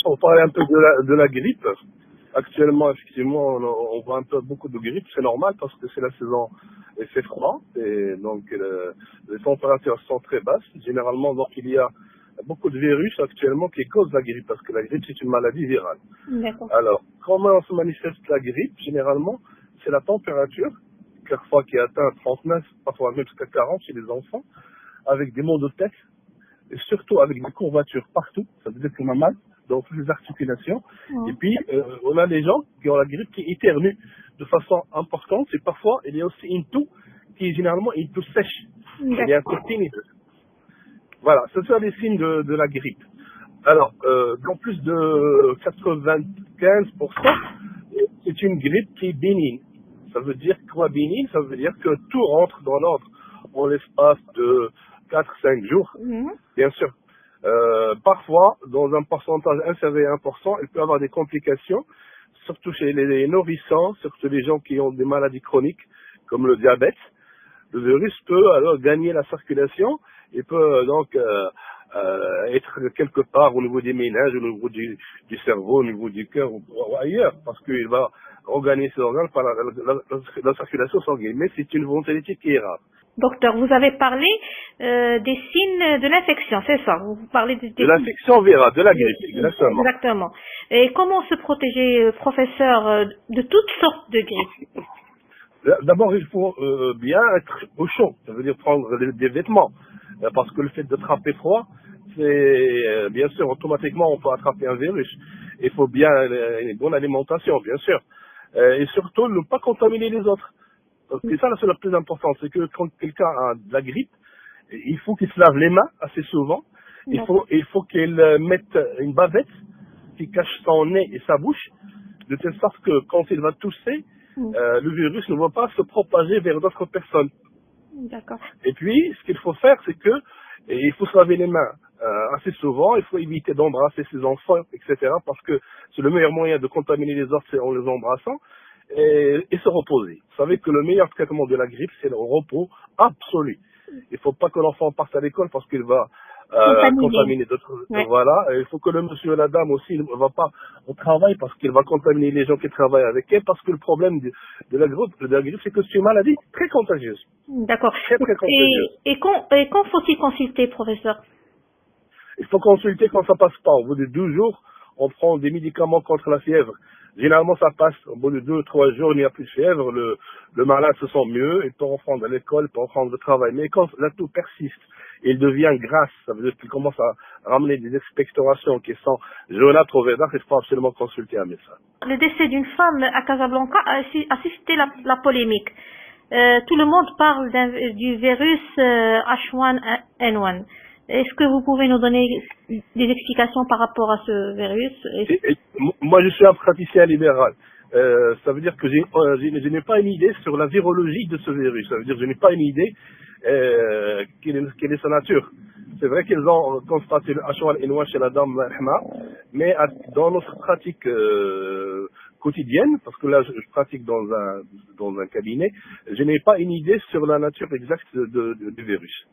Pour parler un peu de la grippe, actuellement, effectivement, on voit un peu beaucoup de grippe. C'est normal parce que c'est la saison, il fait froid et donc les températures sont très basses. Généralement, donc il y a beaucoup de virus actuellement qui causent la grippe parce que la grippe c'est une maladie virale. D'accord. Alors, comment se manifeste la grippe? Généralement, c'est la température, parfois qui atteint 39, parfois même jusqu'à 40 chez les enfants, avec des maux de tête et surtout avec des courbatures partout. Ça veut dire qu'on a mal dans toutes les articulations. Et Mhm. puis, on a des gens qui ont la grippe qui éternuent de façon importante. Et parfois, il y a aussi une toux qui est généralement une toux sèche. Il y a un D'accord. toux tinnitus. Voilà, ce sont les signes de la grippe. Alors, en plus de 95%, c'est une grippe qui est bénigne. Ça veut dire quoi bénigne? Ça veut dire que tout rentre dans l'ordre en l'espace de 4-5 jours. Mhm. Bien sûr, parfois, dans un pourcentage inférieur à 1%, il peut y avoir des complications, surtout chez les nourrissants, surtout les gens qui ont des maladies chroniques, comme le diabète. Le virus peut alors gagner la circulation et peut donc être quelque part au niveau des méninges, au niveau du cerveau, au niveau du cœur ou ailleurs, parce qu'il va regagner ses organes par la circulation sanguine. Mais c'est une éventualité qui est rare. Docteur, vous avez parlé des signes de l'infection, c'est ça? Vous parlez De des signes. l'infection virale, de la grippe, exactement. Exactement. Et comment se protéger, professeur, de toutes sortes de grippes? D'abord, il faut bien être au chaud, ça veut dire prendre des vêtements, parce que le fait d'attraper froid, c'est bien sûr automatiquement on peut attraper un virus. Il faut bien une bonne alimentation, bien sûr, et surtout ne pas contaminer les autres. C'est ça la plus importante, c'est que quand quelqu'un a de la grippe, il faut qu'il se lave les mains assez souvent. D'accord. Il faut qu'il mette une bavette qui cache son nez et sa bouche, de telle sorte que quand il va tousser, Mm. le virus ne va pas se propager vers d'autres personnes. D'accord. Et puis, ce qu'il faut faire, c'est que il faut se laver les mains assez souvent, il faut éviter d'embrasser ses enfants, etc., parce que c'est le meilleur moyen de contaminer les autres, c'est en les embrassant, et se reposer. Vous savez que le meilleur traitement de la grippe, c'est le repos absolu. Il ne faut pas que l'enfant parte à l'école parce qu'il va Contaminé. contaminer d'autres. Ouais. Voilà. Et il faut que le monsieur et la dame aussi ne va pas au travail parce qu'il va contaminer les gens qui travaillent avec elle. Parce que le problème de la grippe, c'est que c'est une maladie très contagieuse. D'accord. Très, très contagieuse. Et quand faut-il consulter, professeur? Il faut consulter quand ça passe pas. Au bout de 12 jours, on prend des médicaments contre la fièvre. Généralement, ça passe. Au bout de 2 ou 3 jours, il n'y a plus de fièvre. Le malade se sent mieux. Il peut reprendre à l'école, il peut reprendre le travail. Mais quand la toux persiste, il devient grasse. Ça veut dire qu'il commence à ramener des expectorations qui sont jaunâtres ou verdâtres. Il faut absolument consulter un médecin. Le décès d'une femme à Casablanca a suscité la polémique. Tout le monde parle du virus H1N1. Est-ce que vous pouvez nous donner des explications par rapport à ce virus? Moi, je suis un praticien libéral. Ça veut dire que je n'ai pas une idée sur la virologie de ce virus. Ça veut dire que je n'ai pas une idée quelle est sa nature. C'est vrai qu'ils ont constaté le H1N1 chez la dame Rahma, mais dans notre pratique quotidienne, parce que là je pratique dans un cabinet, je n'ai pas une idée sur la nature exacte du virus.